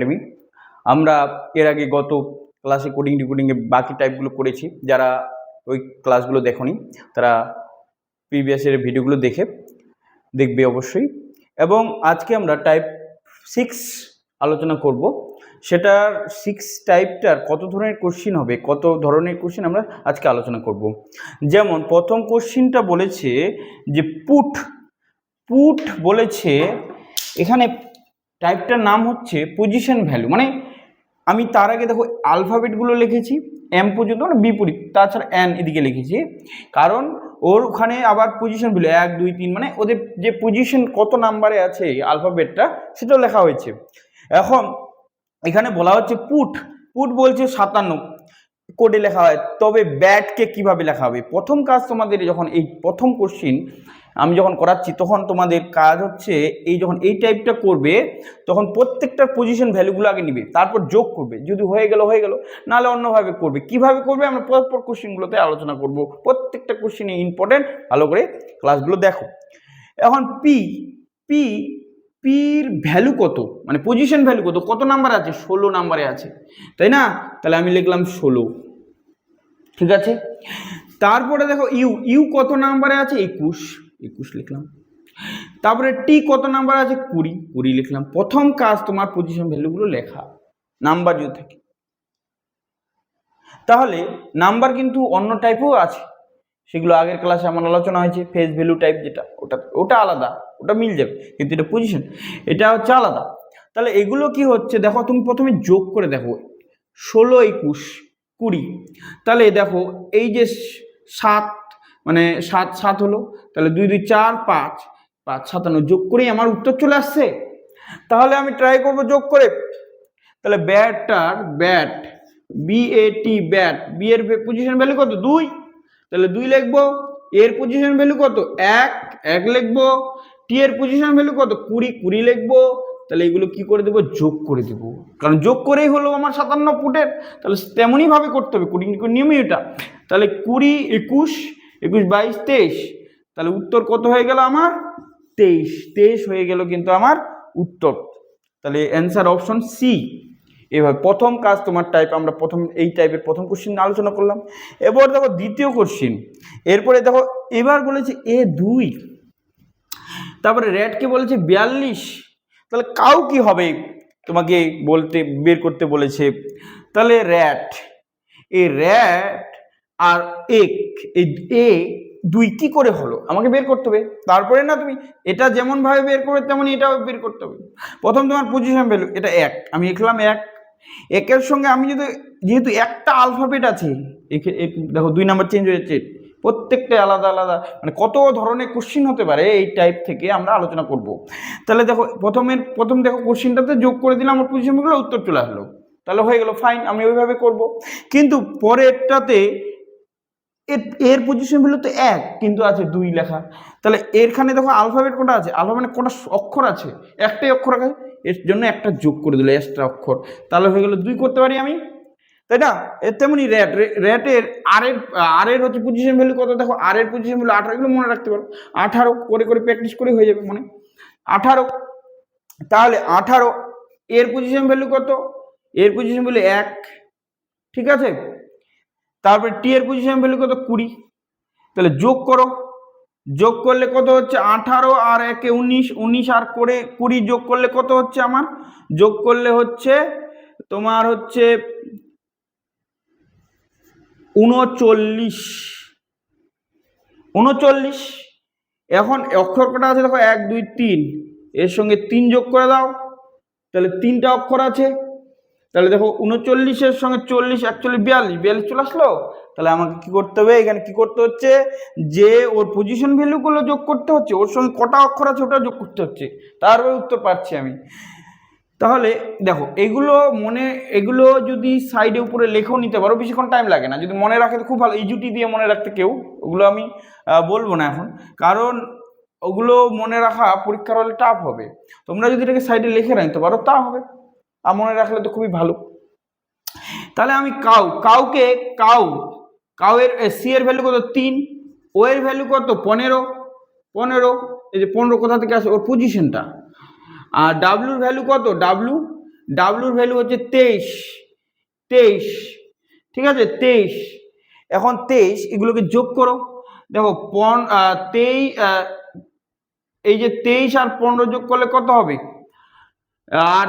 Academy. আমরা এর আগে গত ক্লাসে কোডিং ডিকোডিংয়ে বাকি টাইপগুলো করেছি। যারা ওই ক্লাসগুলো দেখোনি তারা প্রিভিয়াসের ভিডিওগুলো দেখবে অবশ্যই। এবং আজকে আমরা টাইপ 6 আলোচনা করব। সেটার 6 টাইপটার কত ধরনের কোশ্চিন হবে, কত ধরনের কোশ্চিন আমরা আজকে আলোচনা করব। যেমন প্রথম কোশ্চিনটা বলেছে যে পুট বলেছে, এখানে টাইপটার নাম হচ্ছে পজিশন ভ্যালু। মানে আমি তার আগে দেখো আলফাবেটগুলো লিখেছি এম পর্যন্ত, মানে বিপরীত, তাছাড়া এন এদিকে লিখেছি, কারণ ওর ওখানে আবার পজিশন ভ্যালু 1 2 3 মানে ওদের যে পজিশন কত নাম্বারে আছে আলফাবেটটা সেটাও লেখা হয়েছে। এখন এখানে বলা হচ্ছে পুট বলছে 57 কোডে লেখা হয়, তবে ব্যাটকে কিভাবে লেখা হবে। প্রথম কাজ তোমাদের যখন এই প্রথম কোশ্চিন আমি যখন করাচ্ছি তখন তোমাদের কাজ হচ্ছে এই যখন এই টাইপটা করবে তখন প্রত্যেকটার পজিশন ভ্যালুগুলো আগে নিবে, তারপর যোগ করবে। যদি হয়ে গেল নাহলে অন্যভাবে করবে। কিভাবে করবে আমরা পরপর কোশ্চিনগুলোতে আলোচনা করব। প্রত্যেকটা কোশ্চিনে ইম্পর্টেন্ট, ভালো করে ক্লাসগুলো দেখো। এখন পির ভ্যালু কত, মানে পজিশন ভ্যালু কত নাম্বার আছে, 16 নাম্বারে আছে, তাই না? তাহলে আমি লিখলাম 16, ঠিক আছে। তারপরে দেখো ইউ কত নাম্বারে আছে, 21 লিখলাম। তারপরে টি কত নাম্বার আছে, 20 লিখলাম। প্রথম কাজ তোমার পজিশন ভ্যালুগুলো লেখা, নাম্বার যদি থাকে। তাহলে নাম্বার কিন্তু অন্য টাইপও আছে, সেগুলো আগের ক্লাসে আমার আলোচনা হয়েছে। ফেস ভ্যালু টাইপ যেটা, ওটা আলাদা, ওটা মিল যাবে, কিন্তু এটা পজিশন, এটা হচ্ছে আলাদা। তাহলে এগুলো কি হচ্ছে দেখো, তুমি প্রথমে যোগ করে দেখো 16 21 20। তাহলে দেখো এই যে 7 মানে 7 হলো, তাহলে 2 2 4 5 5 57 যোগ করেই আমার উত্তর চলে আসছে। তাহলে আমি ট্রাই করব যোগ করে। তাহলে ব্যাট বি এর পজিশন ভ্যালু কত, 2, তাহলে 2 লিখবো। এর পজিশন ভ্যালু কত, 1 লিখবো। টি এর পজিশন ভ্যালু কত, 20 লিখবো। তাহলে এগুলো কি করে দেবো, যোগ করে দেবো, কারণ যোগ করেই হলো আমার 57 পুটের। তাহলে তেমনই ভাবে করতে হবে, কোডিং নিয়মই এটা। তাহলে 20 21 22 23, তাহলে উত্তর কত হয়ে গেল আমার, 23 হয়ে গেল কিন্তু আমার উত্তর। তাহলে অ্যান্সার অপশন সি। এবার প্রথম কাজ তোমার টাইপ, আমরা এই টাইপের প্রথম কোশ্চিন আলোচনা করলাম। এবার দেখো দ্বিতীয় কোশ্চিন। এরপরে দেখো এবার বলেছে A2, তারপরে র্যাটকে বলেছে 42। তাহলে কাউ কি হবে তোমাকে বের করতে বলেছে। তাহলে র্যাট আর এই দুই কি করে হলো আমাকে বের করতে হবে। তারপরে না তুমি এটা যেমন ভাবে বের করবে তেমন এটাও বের করতে হবে। প্রথম তোমার পজিশন ভ্যালু এটা 1, আমি লিখলাম 1 এর সঙ্গে আমি যেহেতু একটা আলফাবেট আছে, দেখো 2 নাম্বার চেঞ্জ হয়েছে, প্রত্যেকটা আলাদা আলাদা, মানে কত ধরনের কোশ্চিন হতে পারে এই টাইপ থেকে আমরা আলোচনা করব। তাহলে দেখো প্রথম দেখো কোশ্চিনটাতে যোগ করে দিলাম, আমার পজিশনগুলো উত্তর চলে আসলো, তাহলে হয়ে গেল, ফাইন, আমি ওইভাবে করব। কিন্তু পরেরটাতে এর পজিশন ভ্যালু তো 1 কিন্তু আছে 2 লেখা। তাহলে এরখানে দেখো আলফাবেট কোনটা আছে, আলফাবেট কোনটা অক্ষর আছে, একটাই অক্ষর আছে, এর জন্য একটা যোগ করে দিল এক্সট্রা অক্ষর, তাহলে হয়ে গেল 2 করতে পারি আমি, তাই না? তেমনি র্যাটের আর এর হচ্ছে পজিশন ভ্যালু কত, দেখো আর এর পজিশন ভ্যালু 18, এগুলো মনে রাখতে পারো, 18 করে প্র্যাকটিস করে হয়ে যাবে মনে, 18। তাহলে 18 এর পজিশন ভ্যালু কত, এর পজিশন ভ্যালু 1, ঠিক আছে। তারপরে টি এর পজিশন ভ্যালু কত, 20। তাহলে যোগ করলে কত হচ্ছে, 18 আর 1 19 আর করে 20 যোগ করলে কত হচ্ছে আমার, যোগ করলে হচ্ছে তোমার হচ্ছে 39। এখন অক্ষর কটা আছে দেখো, 1 2 3, এর সঙ্গে 3 যোগ করে দাও, তাহলে 3টা অক্ষর আছে। তাহলে দেখো 39-এর সঙ্গে 40 41 42 চলে আসলো। তাহলে আমাকে কি করতে হবে, এখানে কি করতে হচ্ছে, যে ওর পজিশন ভ্যালুগুলো যোগ করতে হচ্ছে, ওর সঙ্গে কটা অক্ষর আছে ওটা যোগ করতে হচ্ছে, তারপরে উত্তর পাচ্ছি আমি। তাহলে দেখো এগুলো যদি সাইডে উপরে লেখেও নিতে পারো, বেশিক্ষণ টাইম লাগে না, যদি মনে রাখে তো খুব ভালো। ইজুটি দিয়ে মনে রাখতে কেউ, ওগুলো আমি বলবো না এখন, কারণ ওগুলো মনে রাখা পরীক্ষার হলে টাফ হবে। তোমরা যদি এটাকে সাইডে লিখে রাখতে পারো তা হবে, আর মনে রাখলে তো খুবই ভালো। তাহলে আমি কাউ এর সি এর ভ্যালু কত, 3, ও এর ভ্যালু কত, 15। এই যে 15 কোথা থেকে আসে, ওর পজিশনটা। আর ডাব্লুর ভ্যালু কত, ডাব্লুর ভ্যালু হচ্ছে 23, 23, ঠিক আছে 23। এখন 23 এগুলোকে যোগ করো, দেখো 23, এই যে 23 আর 15 যোগ করলে কত হবে, আর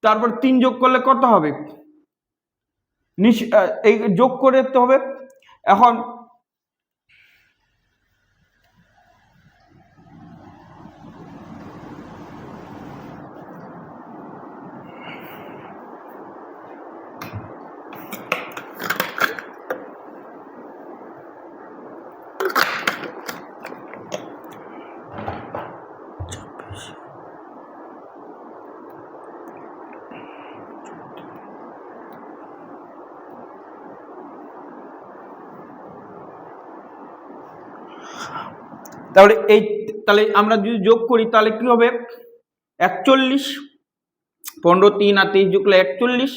তারপর 3 যোগ করলে কত হবে, এই যোগ করে তো হবে। এখন তাহলে আমরা যদি যোগ করি তাহলে কি হবে, 41, 15, 3 আর 23 যোগ করলে 41,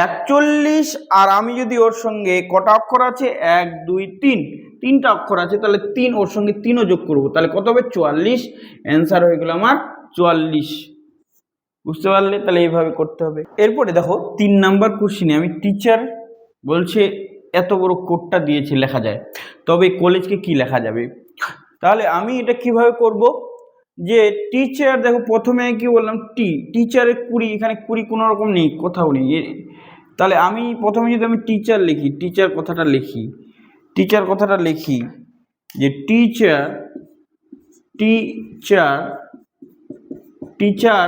41। আর আমি যদি ওর সঙ্গে কটা অক্ষর আছে, 1 2 3, 3টা অক্ষর আছে, তাহলে 3 ওর সঙ্গে 3ও যোগ করবো, তাহলে কত হবে 44। অ্যান্সার হয়ে গেল আমার 44। বুঝতে পারলে? তাহলে এইভাবে করতে হবে। এরপরে দেখো 3 নাম্বার কোশ্চিনে আমি টিচার বলছে এত বড় কোডটা দিয়েছে লেখা যায়, তবে কলেজকে কি লেখা যাবে। তাহলে আমি এটা কিভাবে করব, যে টিচার দেখো প্রথমে কি বললাম, টিচারের 20, এখানে 20 কোনো রকম নেই, কোথাও নেই। তাহলে আমি প্রথমে যদি আমি টিচার লিখি, টিচার কথাটা লিখি যে টিচার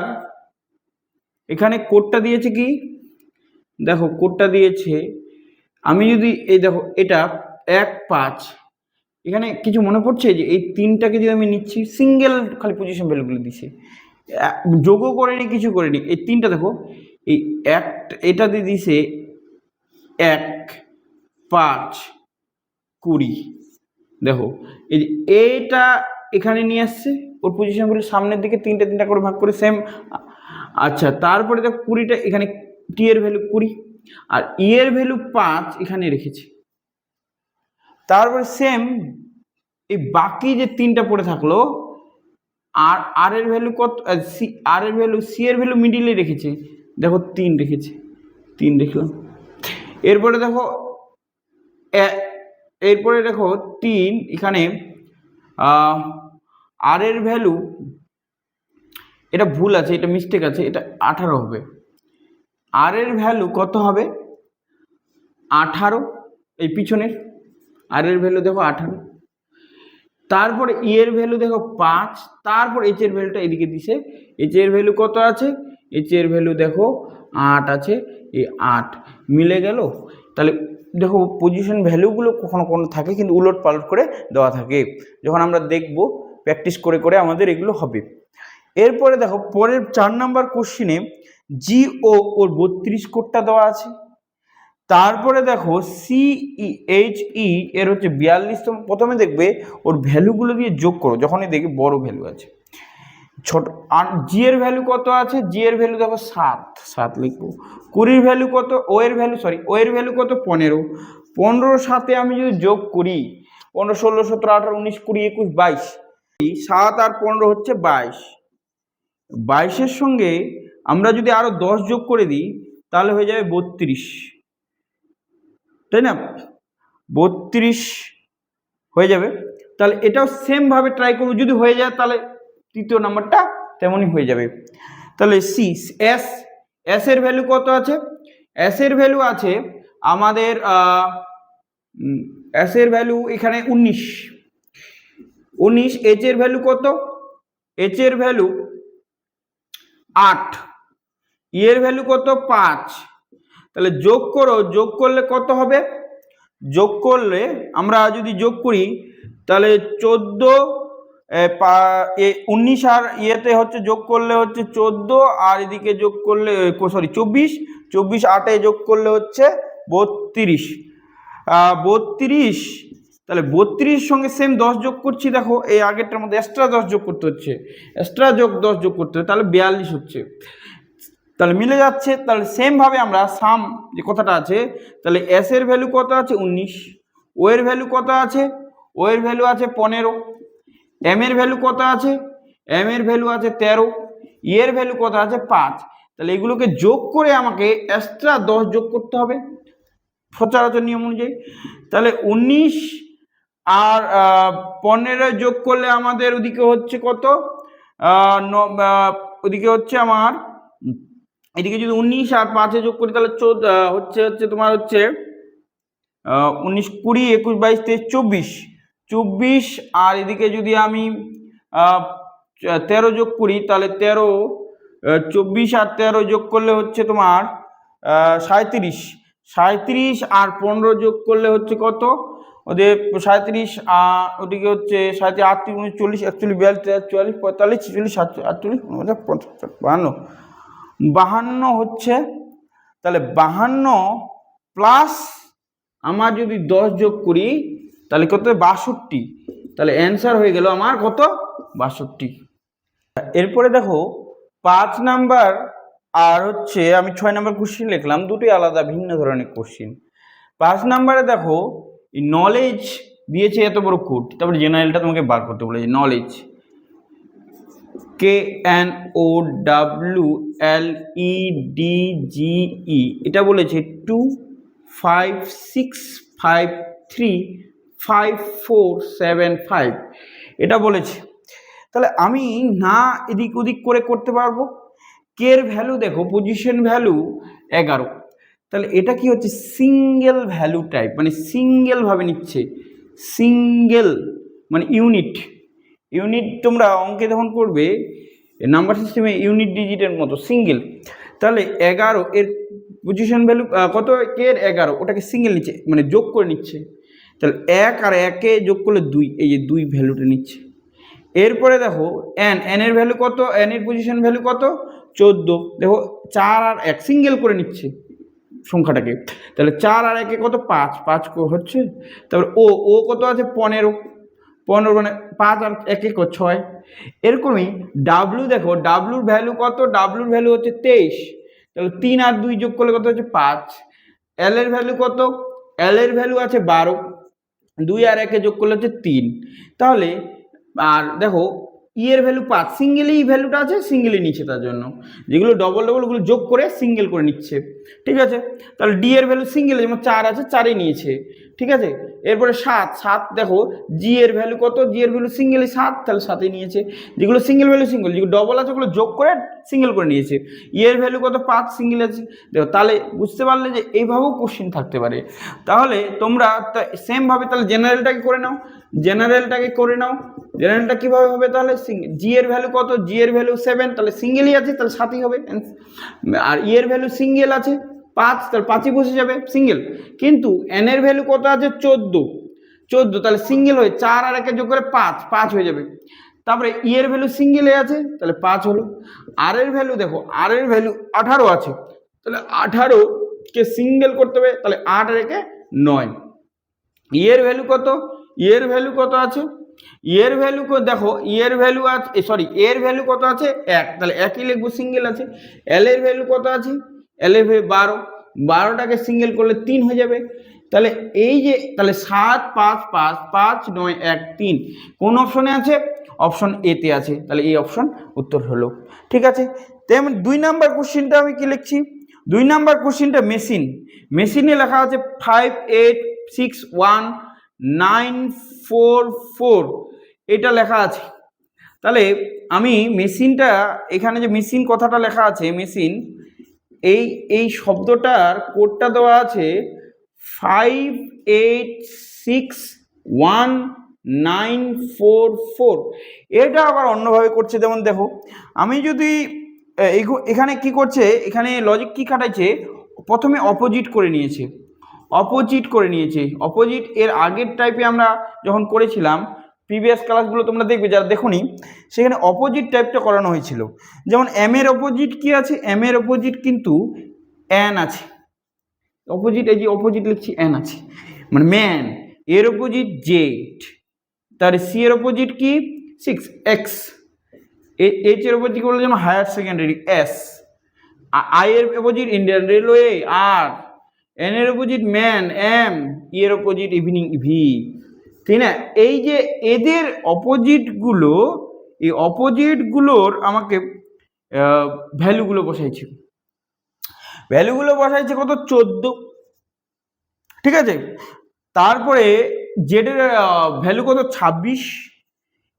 এখানে কোডটা দিয়েছে কি, দেখো কোডটা দিয়েছে, আমি যদি এই দেখো এটা 1 5, এখানে কিছু মনে পড়ছে যে এই 3টাকে যদি আমি নিচ্ছি, সিঙ্গেল খালি পজিশন ভ্যালুগুলো দিছে, যোগও করেনি কিছু করেনি। এই 3টা দেখো, এই এটা দিয়ে দিছে 1 5 20, দেখো এই যে এইটা এখানে নিয়ে আসছে, ওর পজিশনগুলো সামনের দিকে 3টা করে ভাগ করে সেম। আচ্ছা, তারপরে দেখো 20টা এখানে, টি এর ভ্যালু 20 আর ই এর ভ্যালু 5 এখানে রেখেছি। তারপরে সেম এই বাকি যে 3টা পড়ে থাকলো, আর এর ভ্যালু কত, আর এর ভ্যালু, সি এর ভ্যালু মিডিলে রেখেছে, দেখো 3 রেখেছে, 3 দেখলাম। এরপরে দেখো 3 এখানে, আর এর ভ্যালু, এটা ভুল আছে, এটা মিস্টেক আছে, এটা 18 হবে। আর এর ভ্যালু কত হবে, 18, এই পিছনের আর এর ভ্যালু দেখো 18। তারপরে ই এর ভ্যালু দেখো 5, তারপর এইচ এর ভ্যালুটা এদিকে দিছে, এইচ এর ভ্যালু কত আছে, এইচ এর ভ্যালু দেখো 8 আছে, এই 8 মিলে গেল। তাহলে দেখো পজিশন ভ্যালুগুলো কখনো কোনো থাকে, কিন্তু উলট পালট করে দেওয়া থাকে, যখন আমরা দেখব প্র্যাকটিস করে করে আমাদের এগুলো হবে। এরপরে দেখো পরের 4 নাম্বার কোশ্চিনে জিও ওর 32 কোডটা দেওয়া আছে। তারপরে দেখো CHE এর হচ্ছে 42তম, প্রথমে দেখবে ওর ভ্যালুগুলো দিয়ে যোগ করো, যখনই দেখবে বড় ভ্যালু আছে, ছোট। আর জি এর ভ্যালু কত আছে, জি এর ভ্যালু দেখো 7 লিখবো। 20 ভ্যালু কত, ও এর ভ্যালু কত 15, 15 সাথে আমি যদি যোগ করি, 15 16 17 18 19 20 21 22, 7 আর 15 হচ্ছে 22, 22-এর সঙ্গে আমরা যদি আরো 10 যোগ করে দিই তাহলে হয়ে যাবে 32, তাই না, 32 হয়ে যাবে। তাহলে এটাও সেম ভাবে ট্রাই করবো, যদি হয়ে যায় তাহলে তৃতীয় নাম্বারটা তেমনই হয়ে যাবে। তাহলে এস এর ভ্যালু কত আছে, এস এর ভ্যালু আছে আমাদের, এস এর ভ্যালু এখানে 19, এইচ এর ভ্যালু কত, এইচ এর ভ্যালু 8, ই এর ভ্যালু কত 5। তাহলে যোগ করো, যোগ করলে কত হবে, যোগ করলে আমরা যদি যোগ করি তাহলে 14, 19 আর ইয়েতে হচ্ছে যোগ করলে হচ্ছে 14, আর এদিকে যোগ করলে 24, 8-এ যোগ করলে হচ্ছে 32, 32। তাহলে 32 সঙ্গে সেম 10 যোগ করছি, দেখো এই আগেরটার মধ্যে এক্সট্রা 10 যোগ করতে হচ্ছে, 10 যোগ করতে হবে, তাহলে 42 হচ্ছে, তাহলে মিলে যাচ্ছে। তাহলে সেম ভাবে আমরা সাম যে কথাটা আছে, তাহলে এস এর ভ্যালু কত আছে 19, ও এর ভ্যালু কত আছে, ও এর ভ্যালু আছে 15, এম এর ভ্যালু কত আছে, এম এর ভ্যালু আছে 13, ই এর ভ্যালু কত আছে 5। তাহলে এগুলোকে যোগ করে আমাকে এক্সট্রা 10 যোগ করতে হবে সচরাচর নিয়ম অনুযায়ী। তাহলে 19 আর 15 যোগ করলে আমাদের ওদিকে হচ্ছে কত, ওদিকে হচ্ছে আমার, এদিকে যদি 19 আর 5 যোগ করি তাহলে হচ্ছে তোমার হচ্ছে 19, 20, 21, 22, 23, 24 আর এদিকে যদি আমি 13 যোগ করি তাহলে 13, 24 আর 13 যোগ করলে হচ্ছে তোমার 37, 37 আর 15 যোগ করলে হচ্ছে কত, ওদের 37 ওদিকে হচ্ছে 37, 38, 39, 40, 41, 42, 43, 44, 45, 46, 50, 52 হচ্ছে। তাহলে 52 প্লাস আমার যদি 10 যোগ করি তাহলে কত, 62। তাহলে অ্যান্সার হয়ে গেল আমার কত, 62। এরপরে দেখো 5 নাম্বার আর হচ্ছে আমি 6 নাম্বার কোশ্চিন লিখলাম, দুটোই আলাদা ভিন্ন ধরনের কোশ্চিন। 5 নাম্বারে দেখো নলেজ দিয়েছে এত বড় কোড, তারপরে জেনারেলটা তোমাকে বার করতে বলেছে। নলেজ KNOWLEDGE এটা বলেছে 2, 5, 6, 5, 3, 5, 4, 7, 5 এটা বলেছে। তাহলে আমি না এদিক ওদিক করে করতে পারবো। কে এর ভ্যালু দেখো, পজিশন ভ্যালু 11, তাহলে এটা কি হচ্ছে সিঙ্গেল ভ্যালু টাইপ, মানে সিঙ্গেল ভাবে নিচ্ছে, সিঙ্গেল মানে ইউনিট। ইউনিট তোমরা অঙ্কে যখন করবে নাম্বার সিস্টেমে ইউনিট ডিজিটের মতো সিঙ্গেল। তাহলে 11 এর পজিশন ভ্যালু কত, কে এর 11, ওটাকে সিঙ্গেল নিচ্ছে মানে যোগ করে নিচ্ছে। তাহলে 1 আর 1 যোগ করলে 2, এই যে 2 ভ্যালুটা নিচ্ছে। এরপরে দেখো এন এর ভ্যালু কত, এন এর পজিশন ভ্যালু কত, 14। দেখো 4 আর 1 সিঙ্গেল করে নিচ্ছে সংখ্যাটাকে। তাহলে 4 আর 1 কত, 5, 5 হচ্ছে। তারপর ও কত আছে, 15, মানে 5 আর 1 6। এরকমই ডাব্লু দেখো, ডাব্লুর ভ্যালু কত, ডাব্লুর ভ্যালু হচ্ছে 23। তাহলে 3 আর 2 যোগ করলে কত হচ্ছে 5। এল এর ভ্যালু কত, এল এর ভ্যালু আছে 12, 2 আর 1 যোগ করলে হচ্ছে 3। তাহলে আর দেখো ই এর ভ্যালু 5, সিঙ্গেলই ভ্যালুটা আছে, সিঙ্গেলই নিচ্ছে, তার জন্য যেগুলো ডবল ওগুলো যোগ করে সিঙ্গেল করে নিচ্ছে। ঠিক আছে, তাহলে ডি এর ভ্যালু সিঙ্গেল, যেমন 4 আছে 4ই নিয়েছে। ঠিক আছে, এরপরে 7 দেখো জি এর ভ্যালু কত, জি এর ভ্যালু সিঙ্গেলই 7, তাহলে 7ই নিয়েছে। যেগুলো সিঙ্গেল ভ্যালু সিঙ্গেল, যেগুলো ডবল আছে ওগুলো যোগ করে সিঙ্গেল করে নিয়েছে। ই এর ভ্যালু কত, 5, সিঙ্গেল আছে। দেখো তাহলে বুঝতে পারলে যে এইভাবেও কোশ্চিন থাকতে পারে। তাহলে তোমরা সেমভাবে তাহলে জেনারেলটাকে করে নাও, জেনারেলটা কিভাবে হবে, তাহলে জি এর ভ্যালু কত, জি এর ভ্যালু 7, তাহলে সিঙ্গেলই আছে, তাহলে 7ই হবে। আর ই এর ভ্যালু সিঙ্গেল আছে 5, তাহলে 5ই বসে যাবে সিঙ্গেল। কিন্তু এন এর ভ্যালু কত আছে, 14, তাহলে সিঙ্গেল হয়ে 4 আর 1 যোগ করে 5 হয়ে যাবে। তারপরে ই এর ভ্যালু সিঙ্গেলে আছে, তাহলে 5 হলো। আর এর ভ্যালু দেখো, আর এর ভ্যালু 18 আছে, তাহলে 18 কে সিঙ্গেল করতে হবে, তাহলে 8 আর 1 9। ই এর ভ্যালু কত, ই এর ভ্যালু কত আছে, এর ভ্যালু দেখো, এর ভ্যালু আছে, সরি এর ভ্যালু কত আছে 1, তাহলে 1ই লিখবো, সিঙ্গেল আছে। এল এর ভ্যালু কত আছে, এল এর ভ্যালু 12, 12টাকে সিঙ্গেল করলে 3 হয়ে যাবে। তাহলে এই যে তাহলে 7, 5, 5, 5, 9, 1, 3 কোন অপশনে আছে, অপশন এ তে আছে, তাহলে এই অপশন উত্তর হলো। ঠিক আছে, তেমন 2 নাম্বার কোশ্চেনটা আমি কি লিখছি, 2 নাম্বার কোশ্চেনটা মেশিনে লেখা আছে 5861,944 এটা লেখা আছে। তাহলে আমি মেশিনটা, এখানে যে মেশিন কথাটা লেখা আছে, মেশিন এই শব্দটার কোডটা দেওয়া আছে 5861,944। এটা আবার অন্যভাবে করছে, যেমন দেখো আমি যদি এখানে কি করছে, এখানে লজিক কি খাটাইছে, প্রথমে অপোজিট করে নিয়েছে, অপোজিট এর আগের টাইপে আমরা যখন করেছিলাম প্রিভিয়াস ক্লাসগুলো তোমরা দেখবে যারা দেখোনি, সেখানে অপোজিট টাইপটা করানো হয়েছিল। যেমন এম এর অপোজিট কি আছে, এম এর অপোজিট কিন্তু এন আছে, অপোজিট এই যে অপোজিট লিখছি এন আছে, মানে ম্যান। এর অপোজিট জেড, তার সি এর অপোজিট কি 6x, এইচ এর অপোজিট বললে যেমন হায়ার সেকেন্ডারি এস, আই এর অপোজিট ইন্ডিয়ান রেলওয়ে আর, এন এর অপোজিট ম্যান এম, ই এর অপোজিট ইভিনিং ভি। ঠিক না, এই যে এদের অপোজিটগুলো, এই অপোজিটগুলোর আমাকে ভ্যালুগুলো বসাইছি। ভ্যালুগুলো বসাইছে কত 14, ঠিক আছে। তারপরে জেড এর ভ্যালু কত 26,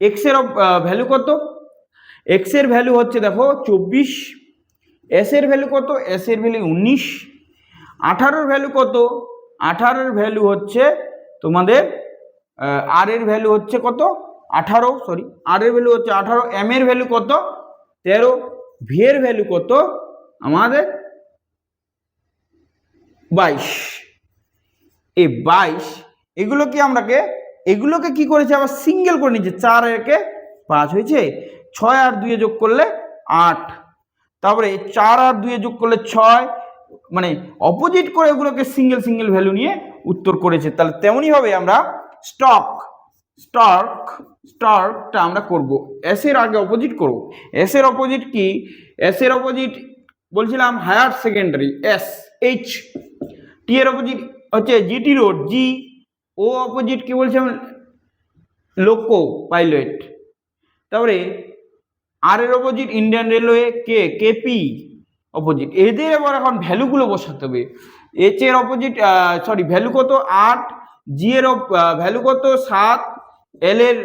এক্স এর ভ্যালু কত, এক্স এর ভ্যালু হচ্ছে দেখো 24, এস এর ভ্যালু কত, এস এর ভ্যালু 19, 18 ভ্যালু কত, 18 ভ্যালু হচ্ছে তোমাদের আর এর ভ্যালু হচ্ছে কত 18, সরি আর এর ভ্যালু হচ্ছে 18, এম এর ভ্যালু কত 13, ভি এর ভ্যালু কত আমাদের 22। এই 22 এগুলোকে কি করেছে আবার সিঙ্গেল করে নিচ্ছে, 4 একে 5 হয়েছে, 6 আর 2 যোগ করলে 8, তারপরে 4 আর 2 যোগ করলে 6, মানে অপোজিট করে এগুলোকে সিঙ্গেল সিঙ্গেল ভ্যালু নিয়ে উত্তর করেছে। তাহলে তেমনই হবে আমরা স্টকটা আমরা করব, এস এর আগে অপোজিট করব। এস এর অপোজিট কি, এস এর অপোজিট বলছিলাম হায়ার সেকেন্ডারি এস এইচ, টি এর অপোজিট হচ্ছে জিটি রোড জি, ও অপোজিট কি বলছিলাম লোকো পাইলট, তারপরে আর এর অপোজিট ইন্ডিয়ান রেলওয়ে কে, কেপি অপোজিট। এদের এবার এখন ভ্যালুগুলো বসাতে হবে। এইচ এর অপোজিট সরি ভ্যালু কত 8, জি এর ভ্যালু কত 7, এল এর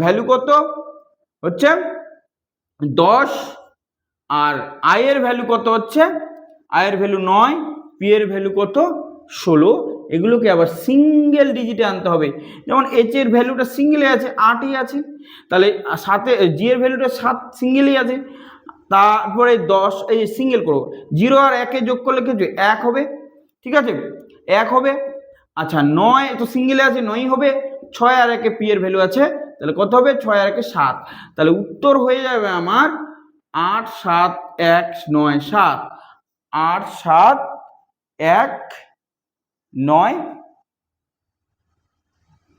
ভ্যালু কত হচ্ছে 10, আর আই এর ভ্যালু কত হচ্ছে, আই এর ভ্যালু 9, পি এর ভ্যালু কত 16। এগুলোকে আবার সিঙ্গেল ডিজিটে আনতে হবে। যেমন এইচ এর ভ্যালুটা সিঙ্গেলে আছে 8ই আছে, তাহলে সাথে জি এর ভ্যালুটা 7 সিঙ্গেলই আছে, তারপরে 10 এই সিঙ্গেল করবো, 0 আর 1 যোগ করলে কিছু 1 হবে, ঠিক আছে 1 হবে। আচ্ছা 9 তো সিঙ্গেলে আছে 9ই হবে, 6 আর 1 পি এর ভ্যালু আছে, তাহলে কত হবে 6 আর 1 7, তাহলে উত্তর হয়ে যাবে আমার 8 7 1 9 7, 8 7 1 9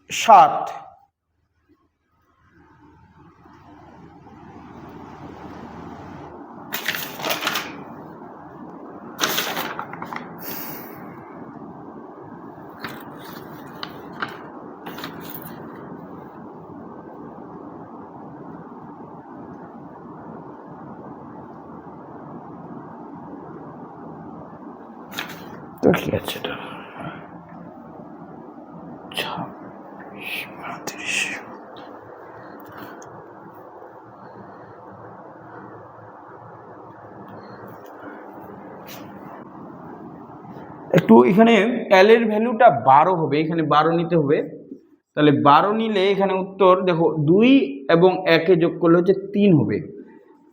7। তো কি আছে এটা 26 একটু এখানে এল এর ভ্যালুটা 12 হবে, এখানে 12 নিতে হবে। তাহলে 12 নিলে এখানে উত্তর দেখো 2 এবং 1 যোগ করলে হচ্ছে 3 হবে,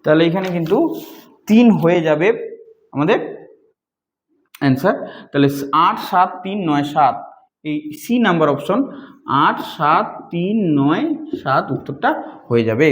তাহলে এখানে কিন্তু 3 হয়ে যাবে আমাদের অ্যান্সার। তাহলে 8 7 3 9 7, এই সি নাম্বার অপশন 8 7 3 9 7 উত্তরটা হয়ে যাবে।